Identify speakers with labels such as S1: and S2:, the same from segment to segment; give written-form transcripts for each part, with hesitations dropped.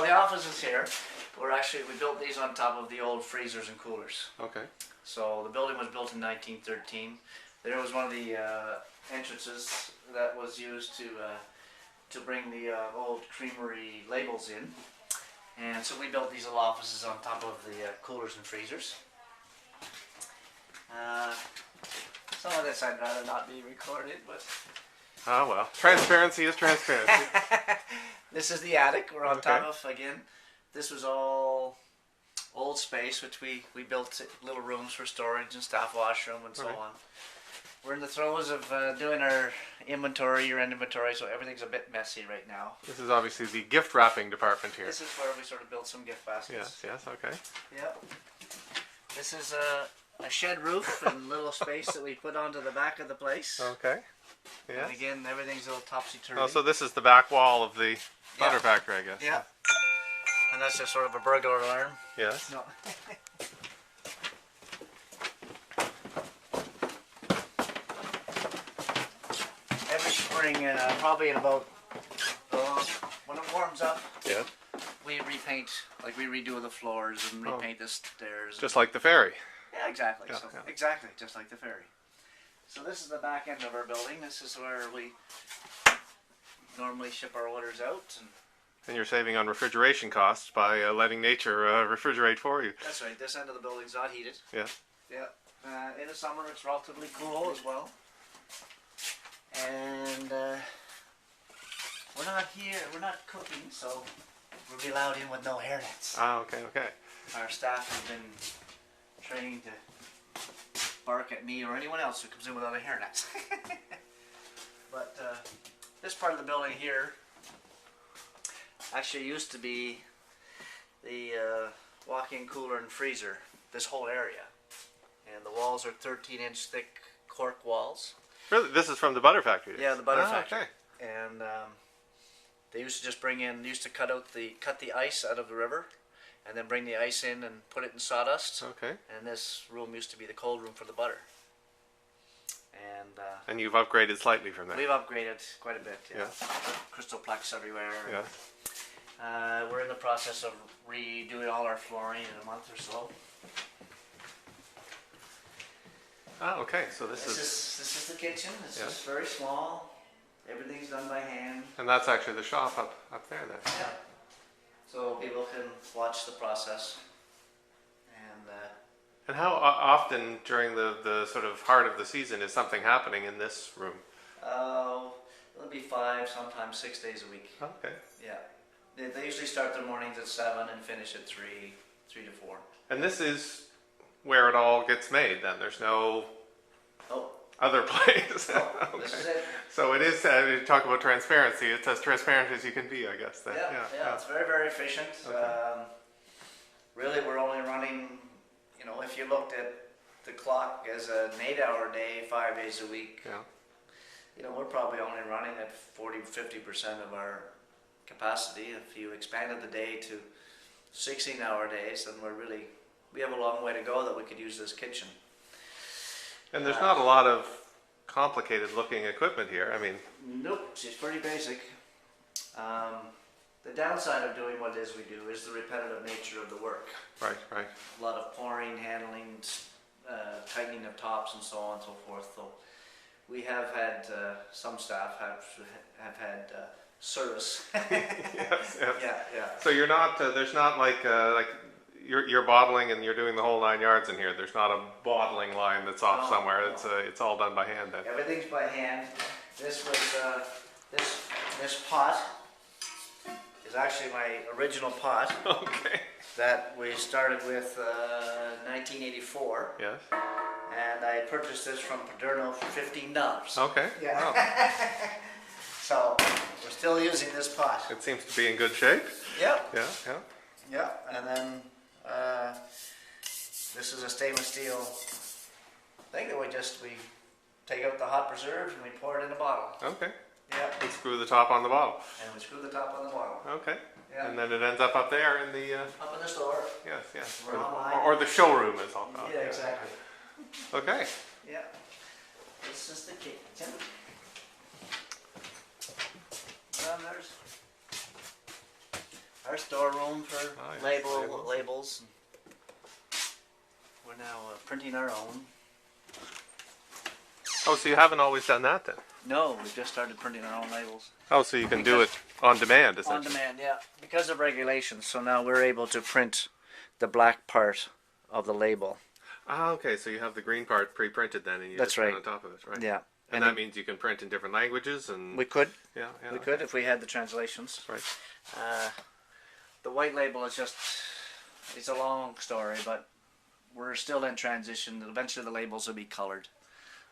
S1: the offices here, we built these on top of the old freezers and coolers.
S2: Okay.
S1: So the building was built in 1913. There was one of the entrances that was used to bring the old creamery labels in. And so we built these little offices on top of the coolers and freezers. Some of this I'd rather not be recorded, but...
S2: Oh well, transparency is transparency.
S1: This is the attic we're on top of. Again, this was all old space, which we built little rooms for storage and staff washroom and so on. We're in the throes of doing our inventory, year-end inventory, so everything's a bit messy right now.
S2: This is obviously the gift wrapping department here.
S1: This is where we sort of built some gift baskets.
S2: Yes, okay.
S1: Yep. This is a shed roof and little space that we put onto the back of the place.
S2: Okay. Yes.
S1: And again, everything's a little topsy-turvy.
S2: Oh, so this is the back wall of the butter factory, I guess.
S1: Yeah. And that's just sort of a burglar alarm.
S2: Yes.
S1: No. Every spring, probably in about, when it warms up,
S2: Yeah.
S1: we repaint, like we redo the floors and repaint the stairs.
S2: Just like the ferry.
S1: Yeah, exactly.
S2: Yeah,
S1: So
S2: yeah.
S1: exactly, just like the ferry. So this is the back end of our building. This is where we normally ship our orders out.
S2: And you're saving on refrigeration costs by letting nature refrigerate for you.
S1: That's right. This end of the building's not heated.
S2: Yeah.
S1: Yeah. In the summer, it's relatively cool as well. And we're not here. We're not cooking, so we'll be allowed in with no hairnets.
S2: Ah, okay.
S1: Our staff have been trained to bark at me or anyone else who comes in without a hairnet. But this part of the building here actually used to be the walk-in cooler and freezer, this whole area. And the walls are 13-inch thick cork walls.
S2: Really? This is from the butter factory?
S1: Yeah, the butter factory.
S2: Okay.
S1: And they used to just used to cut the ice out of the river, and then bring the ice in and put it in sawdust.
S2: Okay.
S1: And this room used to be the cold room for the butter.
S2: And you've upgraded slightly from that.
S1: We've upgraded quite a bit. Yeah.
S2: Yeah.
S1: Crystal plex everywhere.
S2: Yeah.
S1: We're in the process of redoing all our flooring in a month or so.
S2: Ah, okay. So
S1: This is the kitchen. It's
S2: Yeah.
S1: just very small. Everything's done by hand.
S2: And that's actually the shop up there then.
S1: Yeah. So people can watch the process.
S2: And how often during the sort of heart of the season is something happening in this room?
S1: It'll be 5, sometimes 6 days a week.
S2: Okay.
S1: Yeah. They usually start their mornings at 7 and finish at 3 to 4.
S2: And this is where it all gets made then? There's no other place?
S1: Okay. This is it.
S2: So it is, you talk about transparency, it's as transparent as you can be, I guess. Then.
S1: Yeah, it's very, very efficient.
S2: Okay.
S1: Really, we're only running, if you looked at the clock as an 8-hour day, 5 days a week, we're probably only running at 40-50% of our capacity. If you expanded the day to 16-hour days, then we have a long way to go that we could use this kitchen.
S2: And there's not a lot of complicated looking equipment here. I mean,
S1: nope, it's pretty basic. The downside of doing what it is we do is the repetitive nature of the work.
S2: Right.
S1: A lot of pouring, handling, tightening of tops and so on and so forth. So we have had, some staff have had service.
S2: Yes.
S1: Yeah.
S2: So you're not, there's not like you're bottling and you're doing the whole 9 yards in here. There's not a bottling line that's off somewhere.
S1: No.
S2: It's all done by hand then.
S1: Everything's by hand. This was, this pot is actually my original pot.
S2: Okay.
S1: That we started with 1984.
S2: Yes.
S1: And I purchased this from Paderno for $15.
S2: Okay.
S1: Yeah.
S2: Wow.
S1: So we're still using this pot.
S2: It seems to be in good shape.
S1: Yep.
S2: Yeah.
S1: And then this is a stainless steel thing that we take out the hot preserve and we pour it in a bottle.
S2: Okay.
S1: Yeah.
S2: And screw the top on the bottle.
S1: And we screw the top on the bottle.
S2: Okay.
S1: Yeah.
S2: And then it ends up there in the...
S1: Up in the store.
S2: Yes.
S1: We're online.
S2: Or the showroom as I'll call it.
S1: Yeah, exactly.
S2: Okay.
S1: Yeah. This is the kitchen. our storeroom for
S2: Oh, yes,
S1: labels. We're now printing our own.
S2: Oh, so you haven't always done that then?
S1: No, we've just started printing our own labels.
S2: Oh, so you can do it on demand, essentially.
S1: On demand, yeah. Because of regulations, so now we're able to print the black part of the label.
S2: Ah, okay, so you have the green part pre-printed then, and you
S1: That's
S2: just print
S1: right.
S2: on top of it, right?
S1: Yeah.
S2: And that means you can print in different languages, and
S1: We could.
S2: yeah, yeah.
S1: We could if we had the translations.
S2: Right.
S1: The white label is just, it's a long story, but we're still in transition. Eventually the labels will be colored.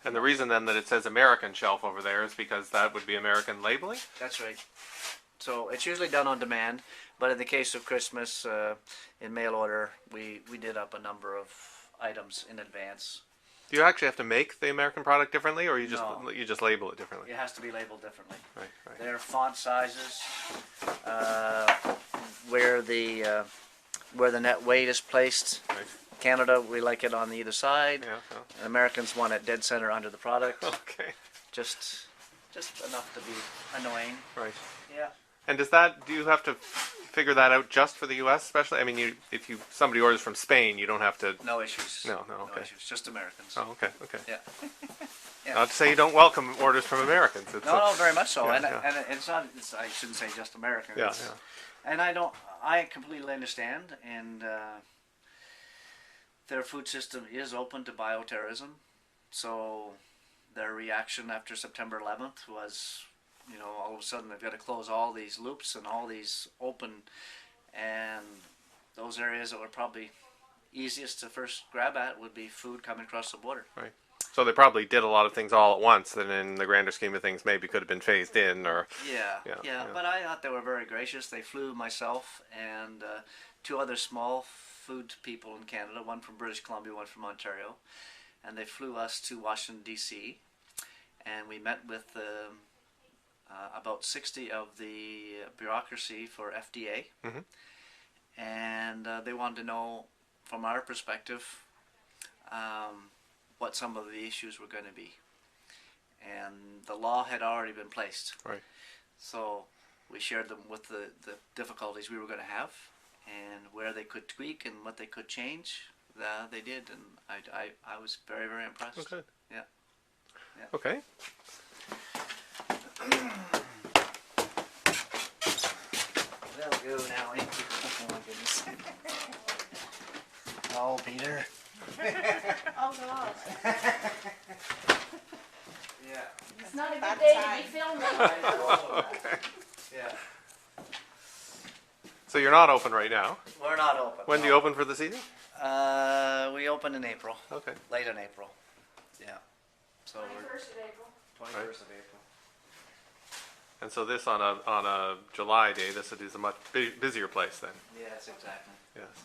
S2: And the reason then that it says American shelf over there is because that would be American labeling?
S1: That's right. So it's usually done on demand, but in the case of Christmas, in mail order, we did up a number of items in advance.
S2: Do you actually have to make the American product differently, or you just label it differently?
S1: It has to be labeled differently.
S2: Right, right.
S1: Their font sizes, where the net weight is placed.
S2: Right.
S1: Canada, we like it on either side.
S2: Yeah. Oh.
S1: And Americans want it dead center under the product.
S2: Okay.
S1: Just enough to be annoying.
S2: Right.
S1: Yeah.
S2: And do you have to figure that out just for the U.S. especially? I mean, if somebody orders from Spain, you don't have to.
S1: No issues.
S2: No, okay.
S1: No issues. Just Americans.
S2: Oh, okay.
S1: Yeah. Yeah.
S2: Not to say you don't welcome orders from Americans.
S1: No, very much so.
S2: Yeah,
S1: and
S2: yeah.
S1: and it's not. I shouldn't say just Americans.
S2: Yeah,
S1: And I completely understand. And their food system is open to bioterrorism. So their reaction after September 11th was, all of a sudden they've got to close all these loops and all these open, and those areas that were probably easiest to first grab at would be food coming across the border.
S2: Right. So they probably did a lot of things all at once, and in the grander scheme of things, maybe could have been phased in, or.
S1: Yeah. But I thought they were very gracious. They flew myself and two other small food people in Canada, one from British Columbia, one from Ontario, and they flew us to Washington, D.C., and we met with about 60 of the bureaucracy for FDA, and they wanted to know, from our perspective, what some of the issues were going to be. And the law had already been placed.
S2: Right.
S1: So we shared them with the difficulties we were going to have, and where they could tweak and what they could change. They did, and I was very, very impressed.
S2: Oh, good.
S1: Yeah.
S2: Okay.
S1: Well, go now, ain't you? Oh my goodness. Oh, Peter.
S3: Oh God.
S1: Yeah.
S3: It's not a good day to be filming.
S1: Yeah.
S2: So you're not open right now.
S1: We're not open.
S2: When do you open for the season?
S1: We open in April.
S2: Okay.
S1: Late in April. Yeah. So we're
S3: 21st of April.
S1: 21st of April.
S2: And so this on a July day, this is a much busier place then.
S1: Yes, exactly.
S2: Yes.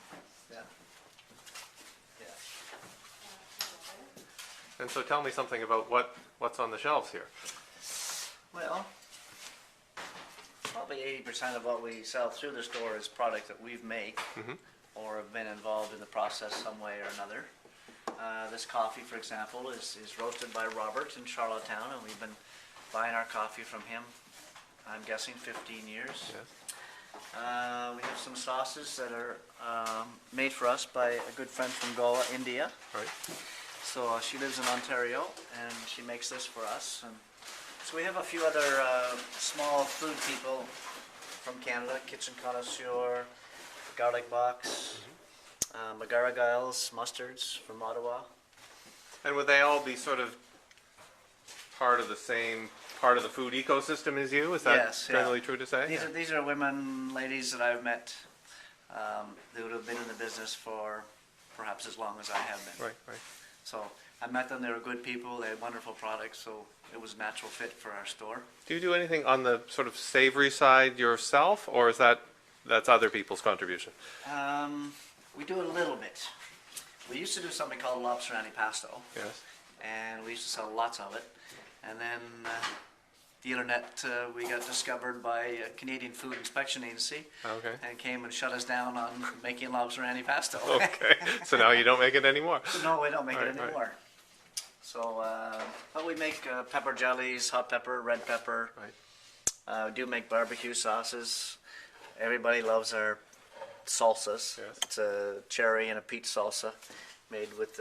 S1: Yeah. Yeah.
S2: And so tell me something about what's on the shelves here.
S1: Well, probably 80% of what we sell through the store is product that we've made or have been involved in the process some way or another. This coffee, for example, is roasted by Robert in Charlottetown, and we've been buying our coffee from him, I'm guessing 15 years.
S2: Yes.
S1: We have some sauces that are made for us by a good friend from Goa, India.
S2: Right.
S1: So she lives in Ontario, and she makes this for us. And so we have a few other small food people from Canada, Kitchen Connoisseur, Garlic Box, McGarrigal's mustards from Ottawa.
S2: And would they all be sort of part of the same part of the food ecosystem as you? Is that
S1: Yes, yeah.
S2: generally true to say?
S1: These are women, ladies that I've met. They would have been in the business for perhaps as long as I have been.
S2: Right.
S1: So I met them. They were good people. They had wonderful products. So it was a natural fit for our store.
S2: Do you do anything on the sort of savory side yourself, or is that's other people's contribution?
S1: We do a little bit. We used to do something called lobster antipasto,
S2: Yes.
S1: and we used to sell lots of it. And then the internet, we got discovered by a Canadian Food Inspection Agency,
S2: Okay.
S1: and came and shut us down on making lobster antipasto.
S2: Okay. So now you don't make it anymore.
S1: No, we don't make it
S2: Right.
S1: anymore. So, but we make pepper jellies, hot pepper, red pepper.
S2: Right.
S1: We do make barbecue sauces. everybody loves our salsas.
S2: Yes.
S1: It's a cherry and a peach salsa made with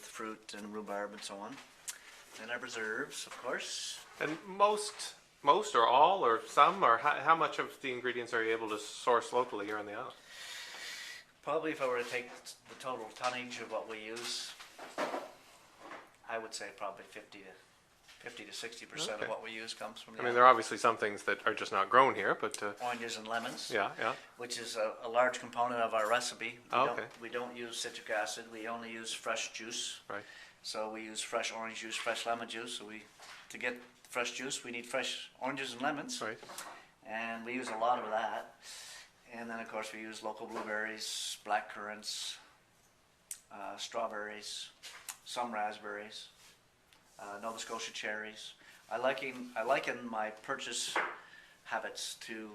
S1: fruit and rhubarb and so on. And our preserves, of course.
S2: And most or all or some, or how much of the ingredients are you able to source locally here on the island?
S1: Probably if I were to take the total tonnage of what we use, I would say probably 50 to 60%
S2: Okay.
S1: of what we use comes from the
S2: I mean, there are obviously some things that are just not grown here, but
S1: oranges and lemons,
S2: yeah.
S1: which is a large component of our recipe.
S2: Oh, okay.
S1: We don't use citric acid. We only use fresh juice.
S2: Right.
S1: So we use fresh orange juice, fresh lemon juice. So to get fresh juice, we need fresh oranges and lemons.
S2: Right.
S1: And we use a lot of that. And then, of course, we use local blueberries, black currants, strawberries, some raspberries, Nova Scotia cherries. I liken my purchase habits to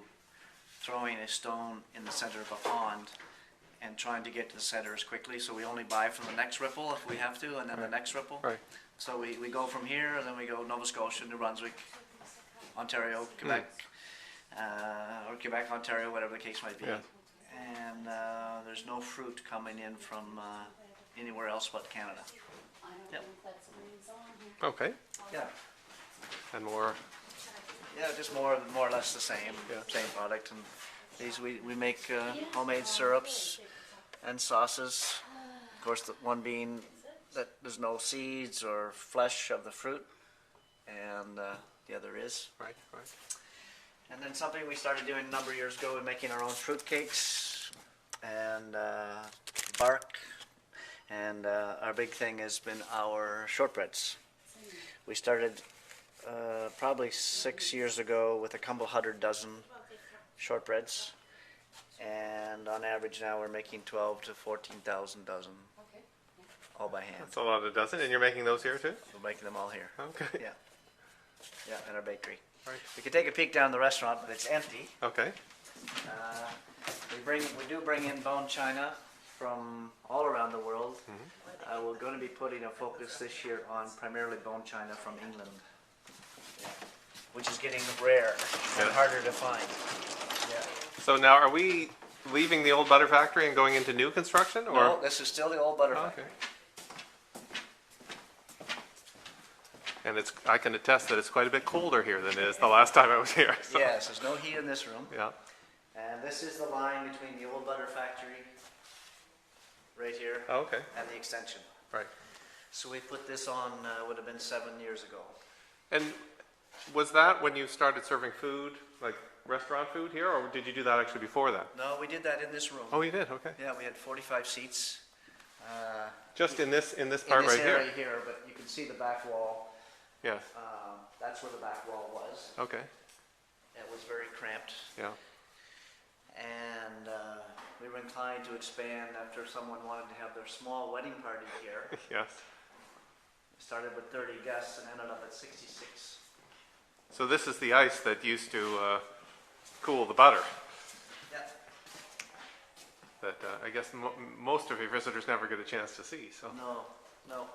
S1: throwing a stone in the center of a pond and trying to get to the center as quickly. So we only buy from the next ripple if we have to, and then the next ripple.
S2: Right.
S1: So we go from here, and then we go Nova Scotia, New Brunswick, Ontario, Quebec, or Quebec, Ontario, whatever the case might be.
S2: Yeah.
S1: And there's no fruit coming in from anywhere else but Canada. Yep.
S2: Okay.
S1: Yeah.
S2: And more.
S1: Yeah, just more or less the same,
S2: Yeah.
S1: same product. And these we make homemade syrups and sauces. Of course, the one being that there's no seeds or flesh of the fruit, and the other is.
S2: Right.
S1: And then something we started doing a number of years ago, making our own fruit cakes and bark. And our big thing has been our shortbreads. We started probably 6 years ago with a couple 100 dozen shortbreads. And on average now we're making 12 to 14,000 dozen, all by hand.
S2: That's a lot of dozen, and you're making those here too?
S1: We're making them all here.
S2: Okay.
S1: Yeah, in our bakery.
S2: Right.
S1: You can take a peek down the restaurant, but it's empty.
S2: Okay.
S1: We do bring in bone china from all around the world. We're going to be putting a focus this year on primarily bone china from England, which is getting rare and harder to find. Yeah.
S2: So now, are we leaving the old butter factory and going into new construction, or?
S1: No, this is still the old butter
S2: Oh,
S1: factory.
S2: okay. And I can attest that it's quite a bit colder here than it is the last time I was here. So.
S1: Yes, there's no heat in this room.
S2: Yeah.
S1: And this is the line between the old butter factory, right here,
S2: Oh, okay.
S1: and the extension.
S2: Right.
S1: So we put this on, would have been 7 years ago.
S2: And was that when you started serving food, like restaurant food here, or did you do that actually before that?
S1: No, we did that in this room.
S2: Oh, you did. Okay.
S1: Yeah, we had 45 seats.
S2: Just in this part
S1: in this
S2: right
S1: area
S2: here.
S1: here, but you can see the back wall.
S2: Yes.
S1: That's where the back wall was.
S2: Okay.
S1: It was very cramped.
S2: Yeah.
S1: And we were inclined to expand after someone wanted to have their small wedding party here.
S2: Yes.
S1: We started with 30 guests and ended up at 66.
S2: So this is the ice that used to cool the butter.
S1: Yeah.
S2: That I guess most of your visitors never get a chance to see. So.
S1: No.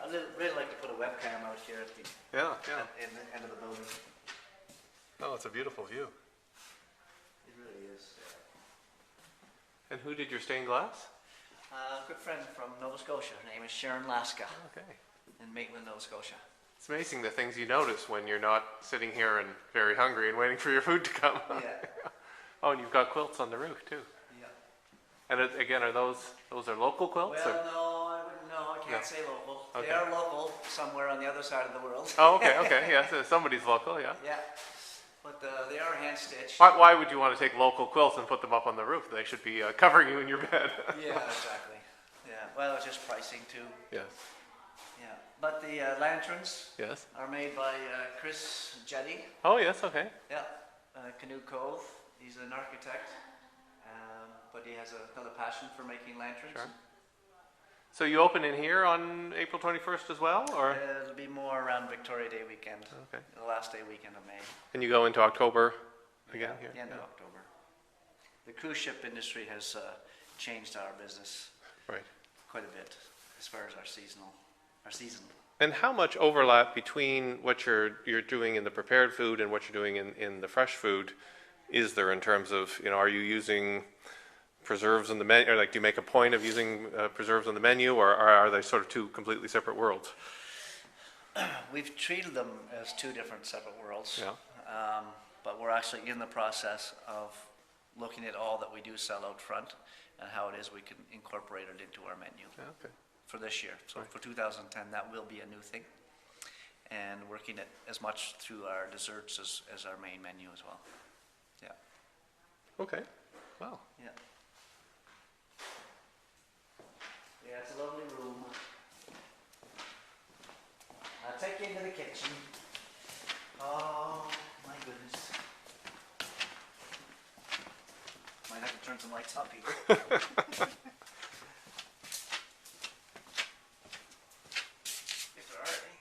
S1: I'd really like to put a webcam out here at the
S2: Yeah.
S1: in the end of the building.
S2: Oh, it's a beautiful view.
S1: It really is.
S2: And who did your stained glass?
S1: A good friend from Nova Scotia. Her name is Sharon Laska
S2: Okay.
S1: in Maitland, Nova Scotia.
S2: It's amazing the things you notice when you're not sitting here and very hungry and waiting for your food to come.
S1: Yeah.
S2: Oh, and you've got quilts on the roof too.
S1: Yeah.
S2: And again, are those are local quilts?
S1: Well,
S2: or?
S1: no, I wouldn't know. I can't
S2: No.
S1: say local.
S2: Okay.
S1: They are local somewhere on the other side of the world.
S2: Oh, okay, yeah, so somebody's local, yeah.
S1: Yeah. But they are hand stitched.
S2: Why would you want to take local quilts and put them up on the roof? They should be covering you in your bed.
S1: Yeah, exactly. Yeah. Well, it's just pricing too.
S2: Yes.
S1: Yeah. But the lanterns
S2: Yes.
S1: are made by Chris Jetty.
S2: Oh, yes, okay.
S1: Yeah. Canoe Cove. He's an architect, but he has another passion for making lanterns.
S2: Sure. So you open in here on April 21st as well, or?
S1: It'll be more around Victoria Day weekend.
S2: Okay.
S1: The last day weekend of May.
S2: And you go into October again here?
S1: The end of October. The cruise ship industry has changed our business
S2: Right.
S1: quite a bit as far as our season.
S2: And how much overlap between what you're doing in the prepared food and what you're doing in the fresh food is there in terms of, are you using preserves in the menu, or like, do you make a point of using preserves on the menu, or are they sort of two completely separate worlds?
S1: We've treated them as two different separate worlds.
S2: Yeah.
S1: But we're actually in the process of looking at all that we do sell out front and how it is we can incorporate it into our menu
S2: Yeah, okay.
S1: for this year. So
S2: Right.
S1: for 2010, that will be a new thing. And working it as much through our desserts as our main menu as well. Yeah,
S2: Okay. Wow.
S1: yeah. Yeah, it's a lovely room. I'll take you into the kitchen. Oh, my goodness. Might have to turn some lights up here. If there are any.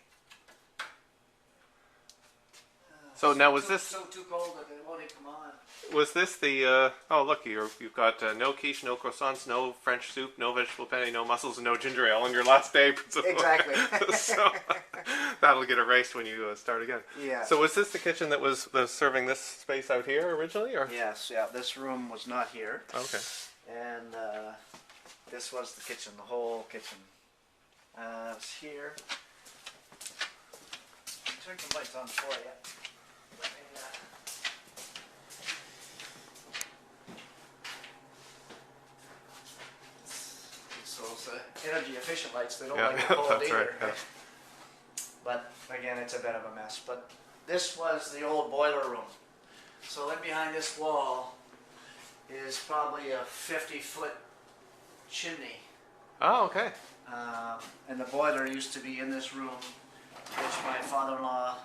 S2: So now was this,
S1: So too cold that they won't even come on.
S2: was this the, oh look, you've got no quiche, no croissants, no French soup, no vegetable penne, no mussels, and no ginger ale on your last day.
S1: Exactly.
S2: So that'll get erased when you start again.
S1: Yeah.
S2: So was this the kitchen that was serving this space out here originally, or?
S1: Yes, yeah, this room was not here.
S2: Okay.
S1: And this was the kitchen, the whole kitchen. It's here. Turn some lights on for you. Let me, so it's energy efficient lights, they don't
S2: Yeah,
S1: like the cold
S2: that's
S1: either.
S2: right, yeah.
S1: But again, it's a bit of a mess. But this was the old boiler room. So in behind this wall is probably a 50-foot chimney.
S2: Oh, okay.
S1: And the boiler used to be in this room, which my father-in-law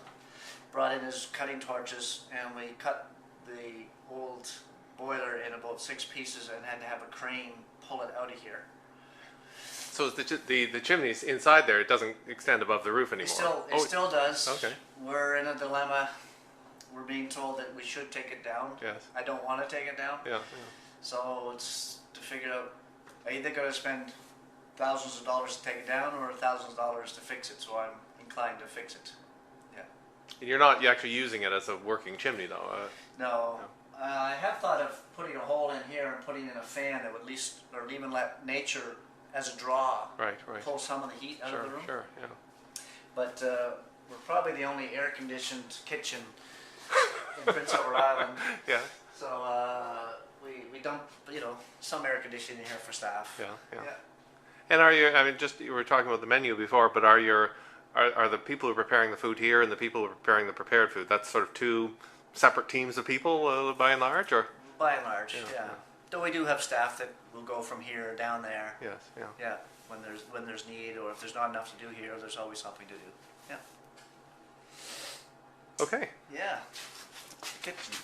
S1: brought in his cutting torches, and we cut the old boiler in about 6 pieces and had to have a crane pull it out of here.
S2: So is the chimney's inside there? It doesn't extend above the roof anymore.
S1: It still does.
S2: Okay.
S1: We're in a dilemma. We're being told that we should take it down.
S2: Yes.
S1: I don't want to take it down.
S2: Yeah.
S1: So it's to figure out, are either going to spend thousands of dollars to take it down or thousands of dollars to fix it. So I'm inclined to fix it. Yeah.
S2: And you're not actually using it as a working chimney, though.
S1: No. I have thought of putting a hole in here and putting in a fan that would at least, or even let nature as a draw
S2: Right.
S1: pull some of the heat out of the room.
S2: Sure. Yeah.
S1: But we're probably the only air-conditioned kitchen in Prince Edward Island.
S2: Yeah.
S1: So we dump, some air conditioning here for staff.
S2: Yeah. And are you? I mean, you were talking about the menu before, but are the people who are preparing the food here and the people who are preparing the prepared food? That's sort of two separate teams of people, by and large, or?
S1: By and large,
S2: Yeah,
S1: yeah.
S2: yeah.
S1: Though we do have staff that will go from here down there.
S2: Yes. Yeah.
S1: Yeah, when there's need, or if there's not enough to do here, there's always something to do. Yeah.
S2: Okay.
S1: Yeah. Kitchen.